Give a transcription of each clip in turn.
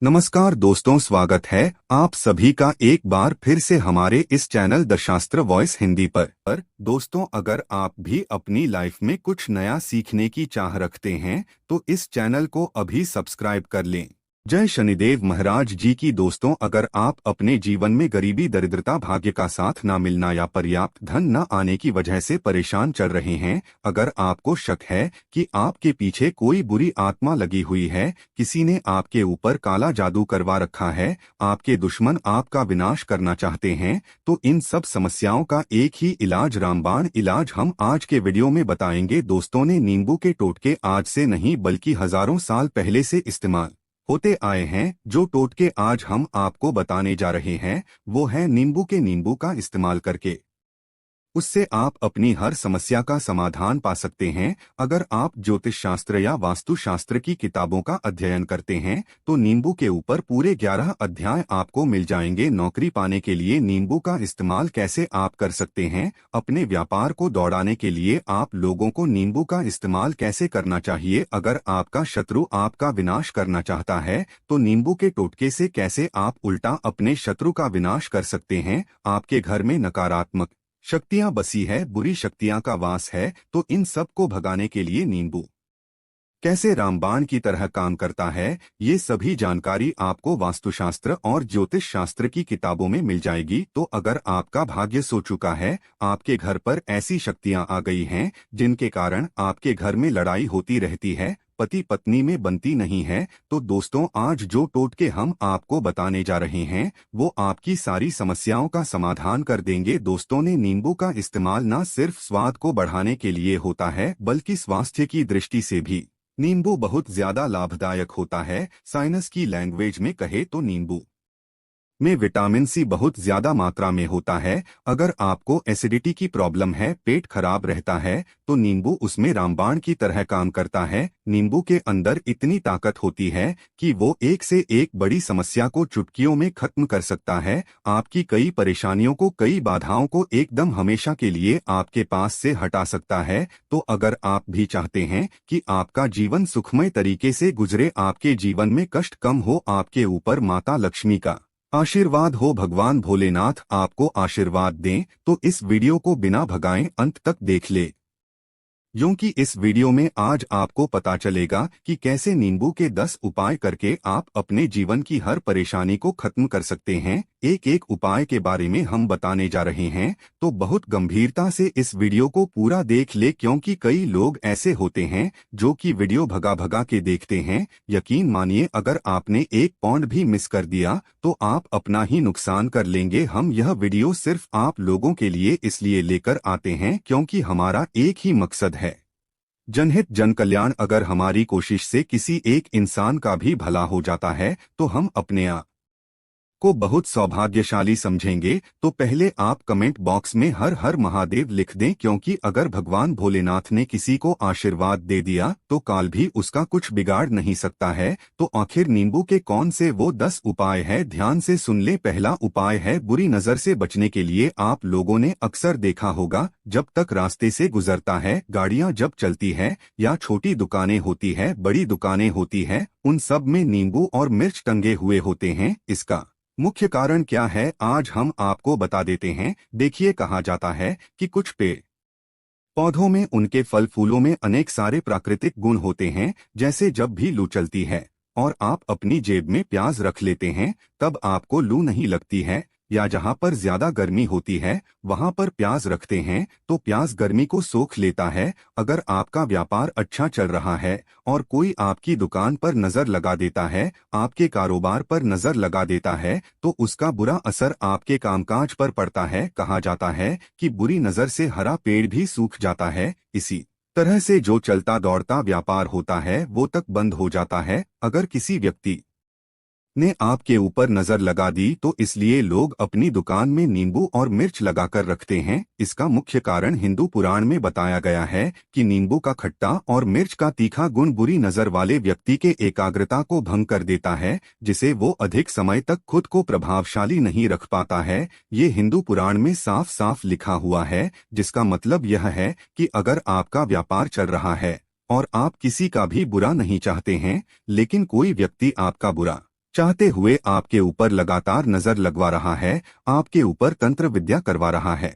नमस्कार दोस्तों, स्वागत है आप सभी का एक बार फिर से हमारे इस चैनल द शास्त्र वॉइस हिंदी पर। दोस्तों, अगर आप भी अपनी लाइफ में कुछ नया सीखने की चाह रखते हैं तो इस चैनल को अभी सब्सक्राइब कर लें। जय शनिदेव महाराज जी की। दोस्तों, अगर आप अपने जीवन में गरीबी, दरिद्रता, भाग्य का साथ न मिलना या पर्याप्त धन न आने की वजह से परेशान चल रहे हैं, अगर आपको शक है कि आपके पीछे कोई बुरी आत्मा लगी हुई है, किसी ने आपके ऊपर काला जादू करवा रखा है, आपके दुश्मन आपका विनाश करना चाहते हैं, तो इन सब समस्याओं का एक ही इलाज, रामबाण इलाज हम आज के वीडियो में बताएंगे। दोस्तों ने नींबू के टोटके आज से नहीं बल्कि हजारों साल पहले से इस्तेमाल होते आए हैं। जो टोटके आज हम आपको बताने जा रहे हैं वो है नींबू का इस्तेमाल करके उससे आप अपनी हर समस्या का समाधान पा सकते हैं। अगर आप ज्योतिष शास्त्र या वास्तु शास्त्र की किताबों का अध्ययन करते हैं तो नींबू के ऊपर पूरे 11 अध्याय आपको मिल जाएंगे। नौकरी पाने के लिए नींबू का इस्तेमाल कैसे आप कर सकते हैं, अपने व्यापार को दौड़ाने के लिए आप लोगों को नींबू का इस्तेमाल कैसे करना चाहिए, अगर आपका शत्रु आपका विनाश करना चाहता है तो नींबू के टोटके से कैसे आप उल्टा अपने शत्रु का विनाश कर सकते हैं। आपके घर में नकारात्मक शक्तियां बसी है, बुरी शक्तियां का वास है, तो इन सब को भगाने के लिए नींबू कैसे रामबाण की तरह काम करता है, ये सभी जानकारी आपको वास्तुशास्त्र और ज्योतिष शास्त्र की किताबों में मिल जाएगी। तो अगर आपका भाग्य सो चुका है, आपके घर पर ऐसी शक्तियां आ गई हैं जिनके कारण आपके घर में लड़ाई होती रहती है, पति पत्नी में बनती नहीं है, तो दोस्तों आज जो टोटके हम आपको बताने जा रहे हैं वो आपकी सारी समस्याओं का समाधान कर देंगे। दोस्तों ने नींबू का इस्तेमाल न सिर्फ स्वाद को बढ़ाने के लिए होता है बल्कि स्वास्थ्य की दृष्टि से भी नींबू बहुत ज्यादा लाभदायक होता है। साइंस की लैंग्वेज में कहे तो नींबू में विटामिन सी बहुत ज्यादा मात्रा में होता है। अगर आपको एसिडिटी की प्रॉब्लम है, पेट खराब रहता है, तो नींबू उसमें रामबाण की तरह काम करता है। नींबू के अंदर इतनी ताकत होती है कि वो एक से एक बड़ी समस्या को चुटकियों में खत्म कर सकता है। आपकी कई परेशानियों को, कई बाधाओं को एकदम हमेशा के लिए आपके पास से हटा सकता है। तो अगर आप भी चाहते हैं कि आपका जीवन सुखमय तरीके से गुजरे, आपके जीवन में कष्ट कम हो, आपके ऊपर माता लक्ष्मी का आशीर्वाद हो, भगवान भोलेनाथ आपको आशीर्वाद दें, तो इस वीडियो को बिना भगाएं अंत तक देख ले, क्योंकि इस वीडियो में आज आपको पता चलेगा कि कैसे नींबू के 10 उपाय करके आप अपने जीवन की हर परेशानी को खत्म कर सकते हैं। एक एक उपाय के बारे में हम बताने जा रहे हैं, तो बहुत गंभीरता से इस वीडियो को पूरा देख ले, क्योंकि कई लोग ऐसे होते हैं जो कि वीडियो भगा भगा के देखते हैं। यकीन मानिए, अगर आपने एक पॉइंट भी मिस कर दिया तो आप अपना ही नुकसान कर लेंगे। हम यह वीडियो सिर्फ आप लोगों के लिए इसलिए लेकर आते हैं क्योंकि हमारा एक ही मकसद है, जनहित जन कल्याण। अगर हमारी कोशिश से किसी एक इंसान का भी भला हो जाता है तो हम अपने आप को बहुत सौभाग्यशाली समझेंगे। तो पहले आप कमेंट बॉक्स में हर हर महादेव लिख दें, क्योंकि अगर भगवान भोलेनाथ ने किसी को आशीर्वाद दे दिया तो काल भी उसका कुछ बिगाड़ नहीं सकता है। तो आखिर नींबू के कौन से वो 10 उपाय है, ध्यान से सुन ले। पहला उपाय है बुरी नजर से बचने के लिए। आप लोगों ने अक्सर देखा होगा, जब तक रास्ते से गुजरता है, गाड़ियां जब चलती है या छोटी दुकानें होती है, बड़ी दुकानें होती है, उन सब में नींबू और मिर्च टंगे हुए होते हैं। इसका मुख्य कारण क्या है आज हम आपको बता देते हैं। देखिए, कहा जाता है कि कुछ पेड़ पौधों में, उनके फल फूलों में अनेक सारे प्राकृतिक गुण होते हैं। जैसे जब भी लू चलती है और आप अपनी जेब में प्याज रख लेते हैं तब आपको लू नहीं लगती है, या जहां पर ज्यादा गर्मी होती है वहां पर प्याज रखते हैं तो प्याज गर्मी को सोख लेता है। अगर आपका व्यापार अच्छा चल रहा है और कोई आपकी दुकान पर नजर लगा देता है, आपके कारोबार पर नजर लगा देता है, तो उसका बुरा असर आपके कामकाज पर पड़ता है। कहा जाता है कि बुरी नजर से हरा पेड़ भी सूख जाता है। इसी तरह से जो चलता दौड़ता व्यापार होता है वो तक बंद हो जाता है। अगर किसी व्यक्ति ने आपके ऊपर नजर लगा दी तो इसलिए लोग अपनी दुकान में नींबू और मिर्च लगाकर रखते हैं। इसका मुख्य कारण हिंदू पुराण में बताया गया है कि नींबू का खट्टा और मिर्च का तीखा गुण बुरी नजर वाले व्यक्ति के एकाग्रता को भंग कर देता है, जिसे वो अधिक समय तक खुद को प्रभावशाली नहीं रख पाता है। ये हिंदू पुराण में साफ साफ लिखा हुआ है, जिसका मतलब यह है कि अगर आपका व्यापार चल रहा है और आप किसी का भी बुरा नहीं चाहते हैं, लेकिन कोई व्यक्ति आपका बुरा चाहते हुए आपके ऊपर लगातार नजर लगवा रहा है, आपके ऊपर तंत्र विद्या करवा रहा है।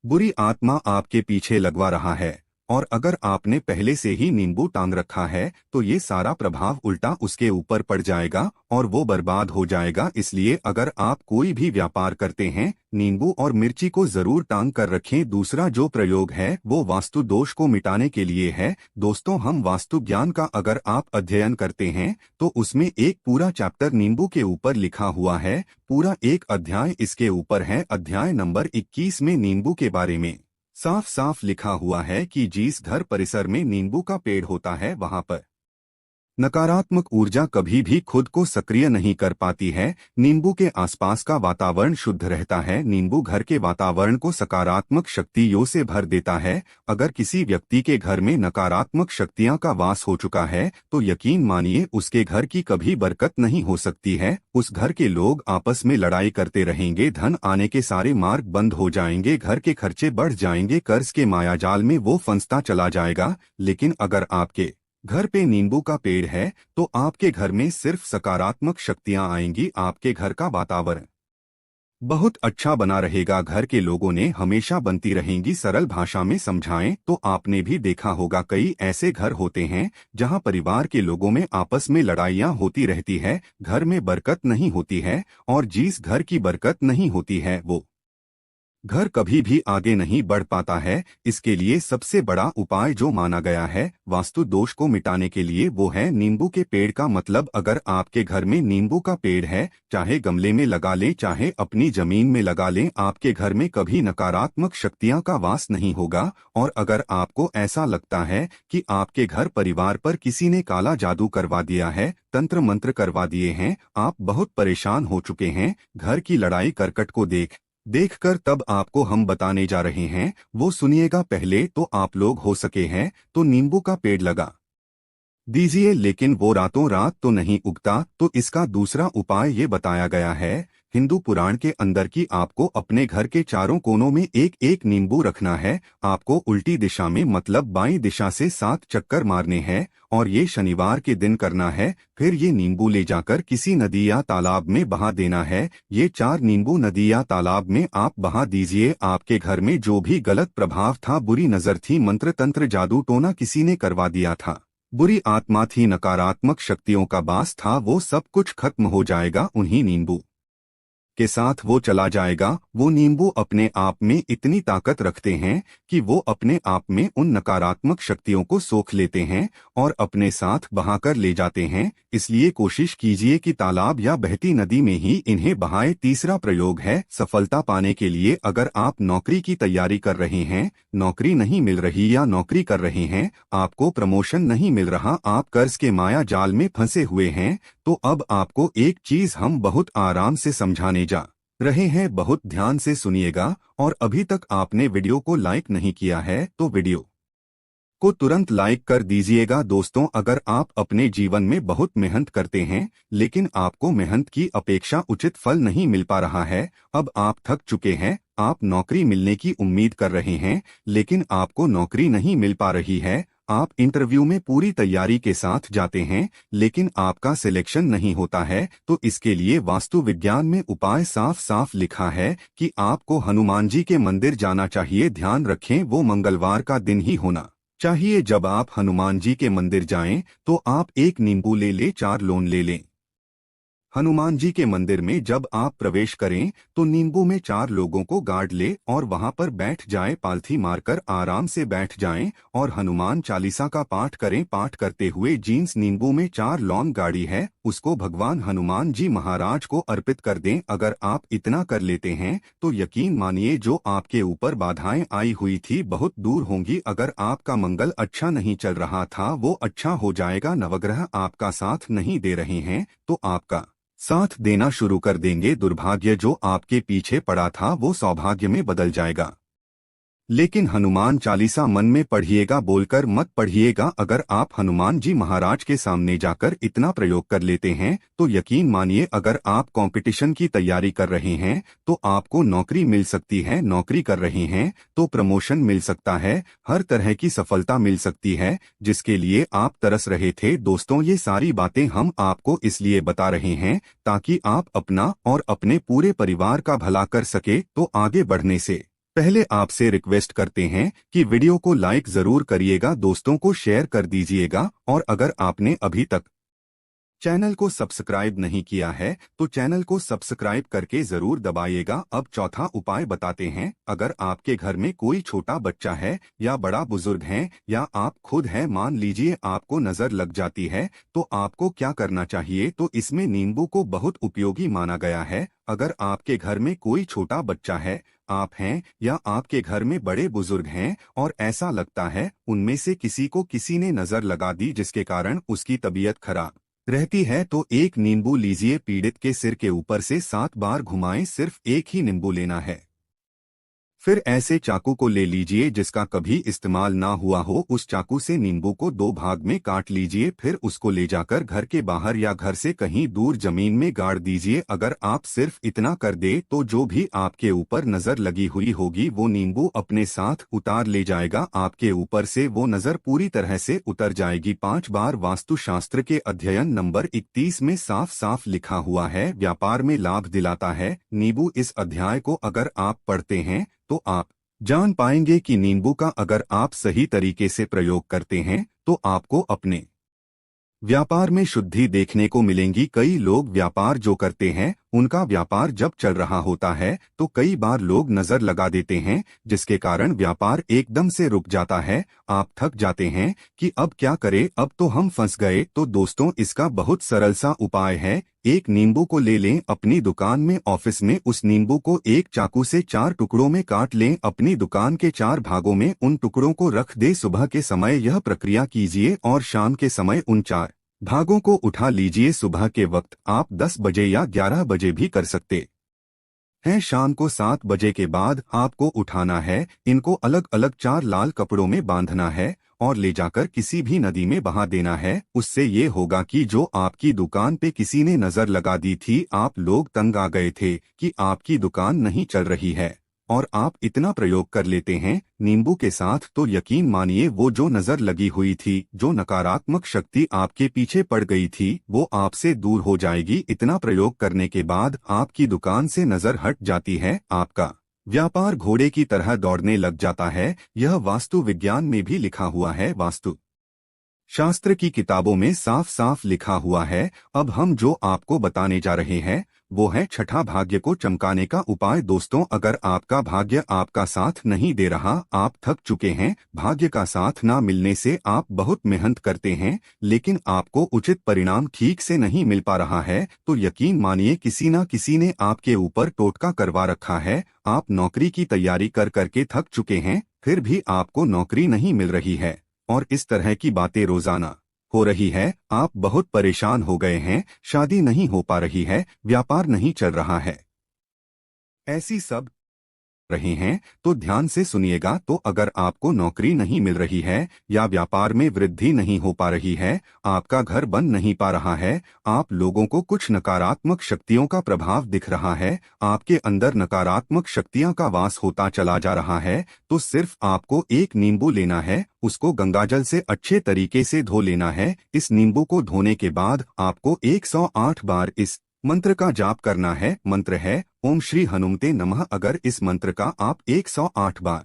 बुरी आत्मा आपके पीछे लगवा रहा है, और अगर आपने पहले से ही नींबू टांग रखा है तो ये सारा प्रभाव उल्टा उसके ऊपर पड़ जाएगा और वो बर्बाद हो जाएगा। इसलिए अगर आप कोई भी व्यापार करते हैं, नींबू और मिर्ची को जरूर टांग कर रखें। दूसरा जो प्रयोग है वो वास्तु दोष को मिटाने के लिए है। दोस्तों, हम वास्तु ज्ञान का अगर आप अध्ययन करते हैं तो उसमें एक पूरा चैप्टर नींबू के ऊपर लिखा हुआ है, पूरा एक अध्याय इसके ऊपर है। अध्याय नंबर 21 में नींबू के बारे में साफ साफ लिखा हुआ है कि जिस घर परिसर में नींबू का पेड़ होता है वहां पर नकारात्मक ऊर्जा कभी भी खुद को सक्रिय नहीं कर पाती है। नींबू के आसपास का वातावरण शुद्ध रहता है। नींबू घर के वातावरण को सकारात्मक शक्तियों से भर देता है। अगर किसी व्यक्ति के घर में नकारात्मक शक्तियां का वास हो चुका है तो यकीन मानिए उसके घर की कभी बरकत नहीं हो सकती है। उस घर के लोग आपस में लड़ाई करते रहेंगे, धन आने के सारे मार्ग बंद हो जाएंगे, घर के खर्चे बढ़ जाएंगे, कर्ज के मायाजाल में वो फंसता चला जाएगा। लेकिन अगर आपके घर पे नींबू का पेड़ है तो आपके घर में सिर्फ सकारात्मक शक्तियां आएंगी। आपके घर का वातावरण बहुत अच्छा बना रहेगा। घर के लोगों ने हमेशा बनती रहेंगी। सरल भाषा में समझाएं तो आपने भी देखा होगा कई ऐसे घर होते हैं जहां परिवार के लोगों में आपस में लड़ाइयां होती रहती है, घर में बरकत नहीं होती है, और जिस घर की बरकत नहीं होती है वो घर कभी भी आगे नहीं बढ़ पाता है। इसके लिए सबसे बड़ा उपाय जो माना गया है वास्तु दोष को मिटाने के लिए वो है नींबू के पेड़ का। मतलब अगर आपके घर में नींबू का पेड़ है, चाहे गमले में लगा लें चाहे अपनी जमीन में लगा लें, आपके घर में कभी नकारात्मक शक्तियां का वास नहीं होगा। और अगर आपको ऐसा लगता है कि आपके घर परिवार पर किसी ने काला जादू करवा दिया है, तंत्र मंत्र करवा दिए हैं, आप बहुत परेशान हो चुके हैं, घर की लड़ाई करकट को देखकर तब आपको हम बताने जा रहे हैं, वो सुनिएगा। पहले तो आप लोग हो सके हैं तो नींबू का पेड़ लगा दीजिए, लेकिन वो रातों रात तो नहीं उगता। तो इसका दूसरा उपाय ये बताया गया है हिंदू पुराण के अंदर कि आपको अपने घर के चारों कोनों में एक एक नींबू रखना है। आपको उल्टी दिशा में मतलब बाईं दिशा से 7 चक्कर मारने हैं और ये शनिवार के दिन करना है। फिर ये नींबू ले जाकर किसी नदी या तालाब में बहा देना है। ये 4 नींबू नदी या तालाब में आप बहा दीजिए। आपके घर में जो भी गलत प्रभाव था, बुरी नजर थी, मंत्र तंत्र जादू टोना किसी ने करवा दिया था, बुरी आत्मा थी, नकारात्मक शक्तियों का बास था, वो सब कुछ खत्म हो जाएगा उन्हीं नींबू के साथ। वो चला जाएगा। वो नींबू अपने आप में इतनी ताकत रखते हैं कि वो अपने आप में उन नकारात्मक शक्तियों को सोख लेते हैं और अपने साथ बहाकर ले जाते हैं। इसलिए कोशिश कीजिए कि तालाब या बहती नदी में ही इन्हें बहाए। तीसरा प्रयोग है सफलता पाने के लिए। अगर आप नौकरी की तैयारी कर रहे हैं, नौकरी नहीं मिल रही या नौकरी कर रहे हैं, आपको प्रमोशन नहीं मिल रहा, आप कर्ज के माया जाल में फंसे हुए हैं, तो अब आपको एक चीज हम बहुत आराम से समझाने जा रहे हैं। बहुत ध्यान से सुनिएगा। और अभी तक आपने वीडियो को लाइक नहीं किया है तो वीडियो को तुरंत लाइक कर दीजिएगा। दोस्तों, अगर आप अपने जीवन में बहुत मेहनत करते हैं लेकिन आपको मेहनत की अपेक्षा उचित फल नहीं मिल पा रहा है, अब आप थक चुके हैं, आप नौकरी मिलने की उम्मीद कर रहे हैं लेकिन आपको नौकरी नहीं मिल पा रही है, आप इंटरव्यू में पूरी तैयारी के साथ जाते हैं लेकिन आपका सिलेक्शन नहीं होता है, तो इसके लिए वास्तु विज्ञान में उपाय साफ साफ लिखा है कि आपको हनुमान जी के मंदिर जाना चाहिए। ध्यान रखें वो मंगलवार का दिन ही होना चाहिए। जब आप हनुमान जी के मंदिर जाएं तो आप एक नींबू ले लें, 4 लोन ले लें। हनुमान जी के मंदिर में जब आप प्रवेश करें तो नींबू में 4 लोगों को गाड़ ले और वहां पर बैठ जाएं, पालथी मारकर आराम से बैठ जाएं और हनुमान चालीसा का पाठ करें। पाठ करते हुए जीन्स नींबू में 4 लौंग गाड़ी है उसको भगवान हनुमान जी महाराज को अर्पित कर दें। अगर आप इतना कर लेते हैं तो यकीन मानिए जो आपके ऊपर बाधाएं आई हुई थी बहुत दूर होंगी। अगर आपका मंगल अच्छा नहीं चल रहा था वो अच्छा हो जाएगा। नवग्रह आपका साथ नहीं दे रहे हैं तो आपका साथ देना शुरू कर देंगे। दुर्भाग्य जो आपके पीछे पड़ा था वो सौभाग्य में बदल जाएगा। लेकिन हनुमान चालीसा मन में पढ़िएगा बोलकर मत पढ़िएगा। अगर आप हनुमान जी महाराज के सामने जाकर इतना प्रयोग कर लेते हैं तो यकीन मानिए, अगर आप कंपटीशन की तैयारी कर रहे हैं तो आपको नौकरी मिल सकती है, नौकरी कर रहे हैं तो प्रमोशन मिल सकता है, हर तरह की सफलता मिल सकती है जिसके लिए आप तरस रहे थे। दोस्तों, ये सारी बातें हम आपको इसलिए बता रहे हैं ताकि आप अपना और अपने पूरे परिवार का भला कर सके। तो आगे बढ़ने से पहले आपसे रिक्वेस्ट करते हैं कि वीडियो को लाइक जरूर करिएगा, दोस्तों को शेयर कर दीजिएगा, और अगर आपने अभी तक चैनल को सब्सक्राइब नहीं किया है तो चैनल को सब्सक्राइब करके जरूर दबाइएगा। अब चौथा उपाय बताते हैं। अगर आपके घर में कोई छोटा बच्चा है या बड़ा बुजुर्ग है या आप खुद हैं, मान लीजिए आपको नजर लग जाती है, तो आपको क्या करना चाहिए? तो इसमें नींबू को बहुत उपयोगी माना गया है। अगर आपके घर में कोई छोटा बच्चा है, आप हैं या आपके घर में बड़े बुजुर्ग हैं और ऐसा लगता है उनमें से किसी को किसी ने नजर लगा दी जिसके कारण उसकी तबीयत खराब रहती है, तो एक नींबू लीजिए, पीड़ित के सिर के ऊपर से 7 बार घुमाएं। सिर्फ एक ही नींबू लेना है। फिर ऐसे चाकू को ले लीजिए जिसका कभी इस्तेमाल ना हुआ हो, उस चाकू से नींबू को 2 भाग में काट लीजिए। फिर उसको ले जाकर घर के बाहर या घर से कहीं दूर जमीन में गाड़ दीजिए। अगर आप सिर्फ इतना कर दे तो जो भी आपके ऊपर नजर लगी हुई होगी वो नींबू अपने साथ उतार ले जाएगा, आपके ऊपर से वो नजर पूरी तरह से उतर जाएगी। 5 बार वास्तुशास्त्र के अध्ययन नंबर 31 में साफ साफ लिखा हुआ है, व्यापार में लाभ दिलाता है नींबू। इस अध्याय को अगर आप पढ़ते हैं तो आप जान पाएंगे कि नींबू का अगर आप सही तरीके से प्रयोग करते हैं तो आपको अपने व्यापार में शुद्धि देखने को मिलेंगी। कई लोग व्यापार जो करते हैं उनका व्यापार जब चल रहा होता है तो कई बार लोग नजर लगा देते हैं जिसके कारण व्यापार एकदम से रुक जाता है। आप थक जाते हैं कि अब क्या करें, अब तो हम फंस गए। तो दोस्तों, इसका बहुत सरल सा उपाय है। एक नींबू को ले लें, अपनी दुकान में, ऑफिस में उस नींबू को एक चाकू से 4 टुकड़ों में काट लें, अपनी दुकान के 4 भागों में उन टुकड़ों को रख दे। सुबह के समय यह प्रक्रिया कीजिए और शाम के समय उन 4 भागों को उठा लीजिए। सुबह के वक्त आप 10 बजे या 11 बजे भी कर सकते हैं। शाम को 7 बजे के बाद आपको उठाना है। इनको अलग अलग 4 लाल कपड़ों में बांधना है और ले जाकर किसी भी नदी में बहा देना है। उससे ये होगा कि जो आपकी दुकान पे किसी ने नजर लगा दी थी, आप लोग तंग आ गए थे कि आपकी दुकान नहीं चल रही है, और आप इतना प्रयोग कर लेते हैं नींबू के साथ, तो यकीन मानिए वो जो नजर लगी हुई थी, जो नकारात्मक शक्ति आपके पीछे पड़ गई थी, वो आपसे दूर हो जाएगी। इतना प्रयोग करने के बाद आपकी दुकान से नजर हट जाती है, आपका व्यापार घोड़े की तरह दौड़ने लग जाता है। यह वास्तु विज्ञान में भी लिखा हुआ है, वास्तु शास्त्र की किताबों में साफ साफ लिखा हुआ है। अब हम जो आपको बताने जा रहे हैं वो है छठा भाग्य को चमकाने का उपाय। दोस्तों, अगर आपका भाग्य आपका साथ नहीं दे रहा, आप थक चुके हैं, भाग्य का साथ ना मिलने से आप बहुत मेहनत करते हैं लेकिन आपको उचित परिणाम ठीक से नहीं मिल पा रहा है, तो यकीन मानिए किसी न किसी ने आपके ऊपर टोटका करवा रखा है। आप नौकरी की तैयारी कर करके थक चुके हैं, फिर भी आपको नौकरी नहीं मिल रही है और इस तरह की बातें रोजाना हो रही है। आप बहुत परेशान हो गए हैं, शादी नहीं हो पा रही है, व्यापार नहीं चल रहा है, ऐसी सब रहे हैं तो ध्यान से सुनिएगा। तो अगर आपको नौकरी नहीं मिल रही है या व्यापार में वृद्धि नहीं हो पा रही है, आपका घर बन नहीं पा रहा है, आप लोगों को कुछ नकारात्मक शक्तियों का प्रभाव दिख रहा है, आपके अंदर नकारात्मक शक्तियां का वास होता चला जा रहा है, तो सिर्फ आपको एक नींबू लेना है, उसको गंगाजल से अच्छे तरीके से धो लेना है। इस नींबू को धोने के बाद आपको 108 बार इस मंत्र का जाप करना है। मंत्र है ओम श्री हनुमते नमः। अगर इस मंत्र का आप 108 बार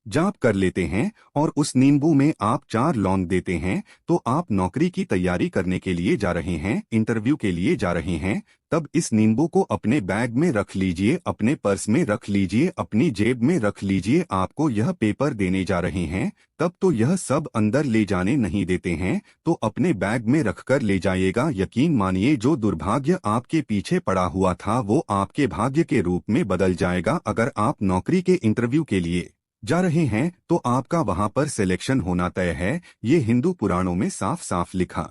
जाप कर लेते हैं और उस नींबू में आप 4 लौंग देते हैं, तो आप नौकरी की तैयारी करने के लिए जा रहे हैं, इंटरव्यू के लिए जा रहे हैं, तब इस नींबू को अपने बैग में रख लीजिए, अपने पर्स में रख लीजिए, अपनी जेब में रख लीजिए। आपको यह पेपर देने जा रहे हैं, तब तो यह सब अंदर ले जाने नहीं देते हैं, तो अपने बैग में रखकर ले जाइएगा। यकीन मानिए जो दुर्भाग्य आपके पीछे पड़ा हुआ था वो आपके भाग्य के रूप में बदल जाएगा। अगर आप नौकरी के इंटरव्यू के लिए जा रहे हैं तो आपका वहां पर सिलेक्शन होना तय है। ये हिंदू पुराणों में साफ साफ लिखा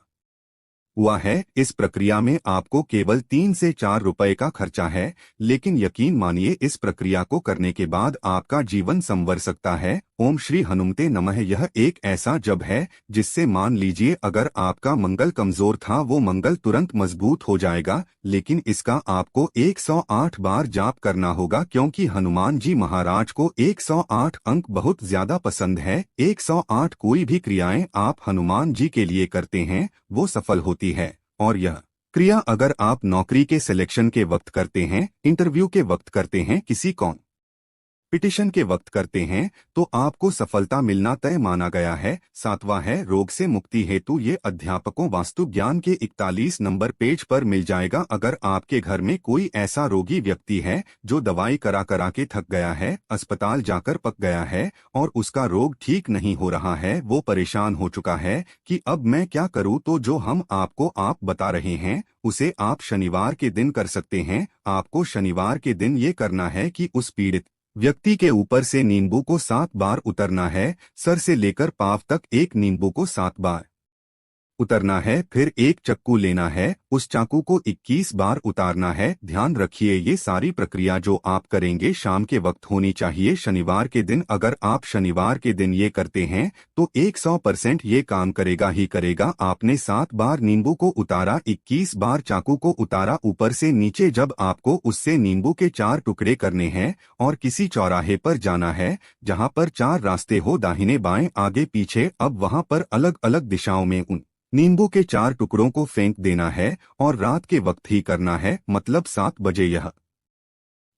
हुआ है। इस प्रक्रिया में आपको केवल 3 से 4 रुपए का खर्चा है, लेकिन यकीन मानिए इस प्रक्रिया को करने के बाद आपका जीवन संवर सकता है। ओम श्री हनुमते नमः। यह एक ऐसा जप है जिससे मान लीजिए अगर आपका मंगल कमजोर था वो मंगल तुरंत मजबूत हो जाएगा, लेकिन इसका आपको 108 बार जाप करना होगा, क्योंकि हनुमान जी महाराज को 108 अंक बहुत ज्यादा पसंद है। 108 कोई भी क्रियाएं आप हनुमान जी के लिए करते हैं वो सफल होती है। और यह क्रिया अगर आप नौकरी के सिलेक्शन के वक्त करते हैं, इंटरव्यू के वक्त करते हैं, किसी पिटिशन के वक्त करते हैं, तो आपको सफलता मिलना तय माना गया है। सातवां है रोग से मुक्ति हेतु। ये अध्यापकों वास्तु ज्ञान के 41 नंबर पेज पर मिल जाएगा। अगर आपके घर में कोई ऐसा रोगी व्यक्ति है जो दवाई करा करा के थक गया है, अस्पताल जाकर पक गया है और उसका रोग ठीक नहीं हो रहा है, वो परेशान हो चुका है कि अब मैं क्या करूं, तो जो हम आपको बता रहे हैं उसे आप शनिवार के दिन कर सकते हैं। आपको शनिवार के दिन ये करना है कि उस पीड़ित व्यक्ति के ऊपर से नींबू को 7 बार उतरना है। सर से लेकर पांव तक एक नींबू को 7 बार उतरना है। फिर एक चाकू लेना है, उस चाकू को 21 बार उतारना है। ध्यान रखिए ये सारी प्रक्रिया जो आप करेंगे शाम के वक्त होनी चाहिए, शनिवार के दिन। अगर आप शनिवार के दिन ये करते हैं तो 100% ये काम करेगा ही करेगा। आपने 7 बार नींबू को उतारा, 21 बार चाकू को उतारा ऊपर से नीचे। जब आपको उससे नींबू के 4 टुकड़े करने हैं और किसी चौराहे पर जाना है जहां पर 4 रास्ते हो, दाहिने बाएं आगे पीछे। अब वहां पर अलग अलग दिशाओं में उन नींबू के 4 टुकड़ों को फेंक देना है और रात के वक्त ही करना है, मतलब 7 बजे यह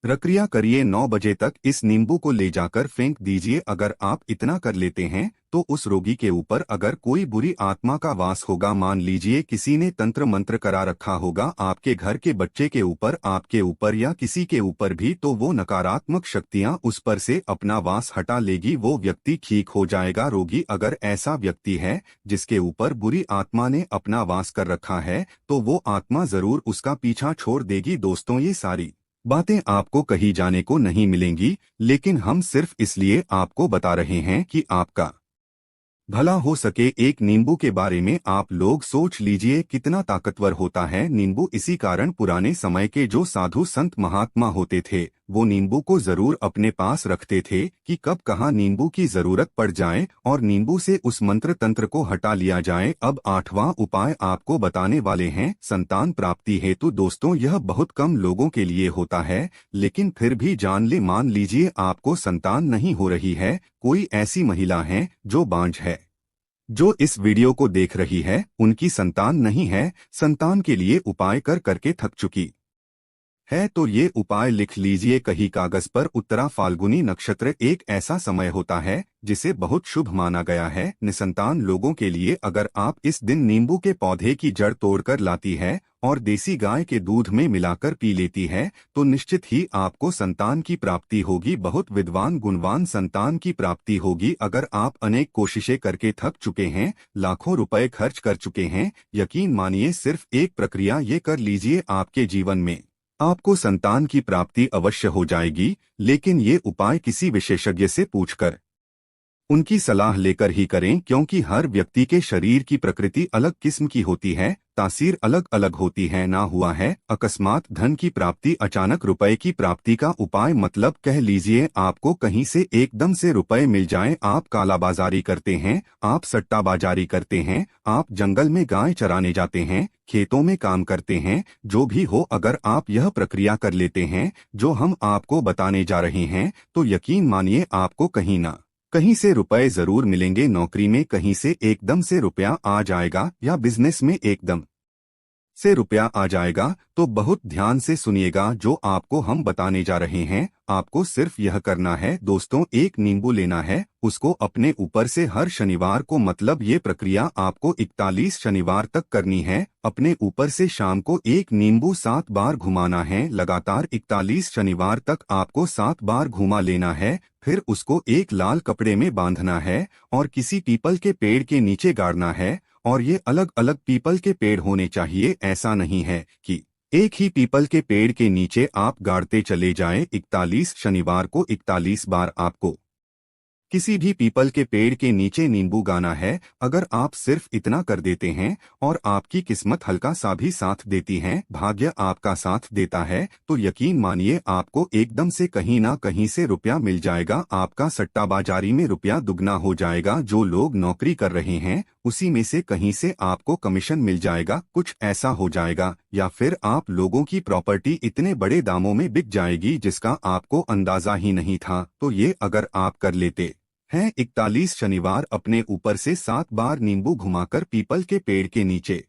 प्रक्रिया करिए। 9 बजे तक इस नींबू को ले जाकर फेंक दीजिए। अगर आप इतना कर लेते हैं तो उस रोगी के ऊपर अगर कोई बुरी आत्मा का वास होगा, मान लीजिए किसी ने तंत्र मंत्र करा रखा होगा आपके घर के बच्चे के ऊपर, आपके ऊपर या किसी के ऊपर भी, तो वो नकारात्मक शक्तियां उस पर से अपना वास हटा लेगी, वो व्यक्ति ठीक हो जाएगा। रोगी अगर ऐसा व्यक्ति है जिसके ऊपर बुरी आत्मा ने अपना वास कर रखा है तो वो आत्मा जरूर उसका पीछा छोड़ देगी। दोस्तों ये सारी बातें आपको कहीं जाने को नहीं मिलेंगी, लेकिन हम सिर्फ इसलिए आपको बता रहे हैं कि आपका भला हो सके। एक नींबू के बारे में आप लोग सोच लीजिए कितना ताकतवर होता है नींबू। इसी कारण पुराने समय के जो साधु संत महात्मा होते थे वो नींबू को जरूर अपने पास रखते थे कि कब कहाँ नींबू की जरूरत पड़ जाए और नींबू से उस मंत्र तंत्र को हटा लिया जाए। अब 8वां उपाय आपको बताने वाले हैं, संतान प्राप्ति हेतु। दोस्तों यह बहुत कम लोगों के लिए होता है, लेकिन फिर भी जान ले, मान लीजिए आपको संतान नहीं हो रही है, कोई ऐसी महिला है जो बांझ है, जो इस वीडियो को देख रही है, उनकी संतान नहीं है, संतान के लिए उपाय कर करके थक चुकी है, तो ये उपाय लिख लीजिए कहीं कागज पर। उत्तरा फाल्गुनी नक्षत्र एक ऐसा समय होता है जिसे बहुत शुभ माना गया है निसंतान लोगों के लिए। अगर आप इस दिन नींबू के पौधे की जड़ तोड़कर लाती है और देसी गाय के दूध में मिलाकर पी लेती है तो निश्चित ही आपको संतान की प्राप्ति होगी, बहुत विद्वान गुणवान संतान की प्राप्ति होगी। अगर आप अनेक कोशिशें करके थक चुके हैं, लाखों रुपए खर्च कर चुके हैं, यकीन मानिए सिर्फ एक प्रक्रिया ये कर लीजिए, आपके जीवन में आपको संतान की प्राप्ति अवश्य हो जाएगी। लेकिन ये उपाय किसी विशेषज्ञ से पूछकर उनकी सलाह लेकर ही करें, क्योंकि हर व्यक्ति के शरीर की प्रकृति अलग किस्म की होती है, तासीर अलग अलग होती है। ना हुआ है अकस्मात धन की प्राप्ति, अचानक रुपए की प्राप्ति का उपाय, मतलब कह लीजिए आपको कहीं से एकदम से रुपए मिल जाएं। आप कालाबाजारी करते हैं, आप सट्टाबाजारी करते हैं, आप जंगल में गाय चराने जाते हैं, खेतों में काम करते हैं, जो भी हो, अगर आप यह प्रक्रिया कर लेते हैं जो हम आपको बताने जा रहे हैं तो यकीन मानिए आपको कहीं ना कहीं से रुपए जरूर मिलेंगे। नौकरी में कहीं से एकदम से रुपया आ जाएगा या बिजनेस में एकदम से रुपया आ जाएगा। तो बहुत ध्यान से सुनिएगा जो आपको हम बताने जा रहे हैं। आपको सिर्फ यह करना है दोस्तों, एक नींबू लेना है, उसको अपने ऊपर से हर शनिवार को, मतलब ये प्रक्रिया आपको 41 शनिवार तक करनी है, अपने ऊपर से शाम को एक नींबू 7 बार घुमाना है। लगातार 41 शनिवार तक आपको 7 बार घुमा लेना है। फिर उसको एक लाल कपड़े में बांधना है और किसी पीपल के पेड़ के नीचे गाड़ना है। और ये अलग अलग पीपल के पेड़ होने चाहिए, ऐसा नहीं है कि एक ही पीपल के पेड़ के नीचे आप गाड़ते चले जाएं। 41 शनिवार को 41 बार आपको किसी भी पीपल के पेड़ के नीचे नींबू गाना है। अगर आप सिर्फ इतना कर देते हैं और आपकी किस्मत हल्का सा भी साथ देती है, भाग्य आपका साथ देता है, तो यकीन मानिए आपको एकदम से कहीं ना कहीं से रुपया मिल जाएगा। आपका सट्टाबाजारी में रुपया दुगना हो जाएगा। जो लोग नौकरी कर रहे हैं उसी में से कहीं से आपको कमीशन मिल जाएगा। कुछ ऐसा हो जाएगा या फिर आप लोगों की प्रॉपर्टी इतने बड़े दामों में बिक जाएगी जिसका आपको अंदाजा ही नहीं था। तो ये अगर आप कर लेते हैं 41 शनिवार अपने ऊपर से 7 बार नींबू घुमाकर पीपल के पेड़ के नीचे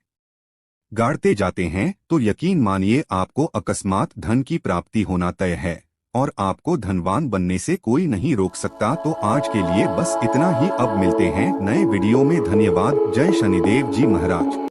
गाड़ते जाते हैं, तो यकीन मानिए आपको अकस्मात धन की प्राप्ति होना तय है और आपको धनवान बनने से कोई नहीं रोक सकता। तो आज के लिए बस इतना ही। अब मिलते हैं नए वीडियो में। धन्यवाद। जय शनिदेव जी महाराज।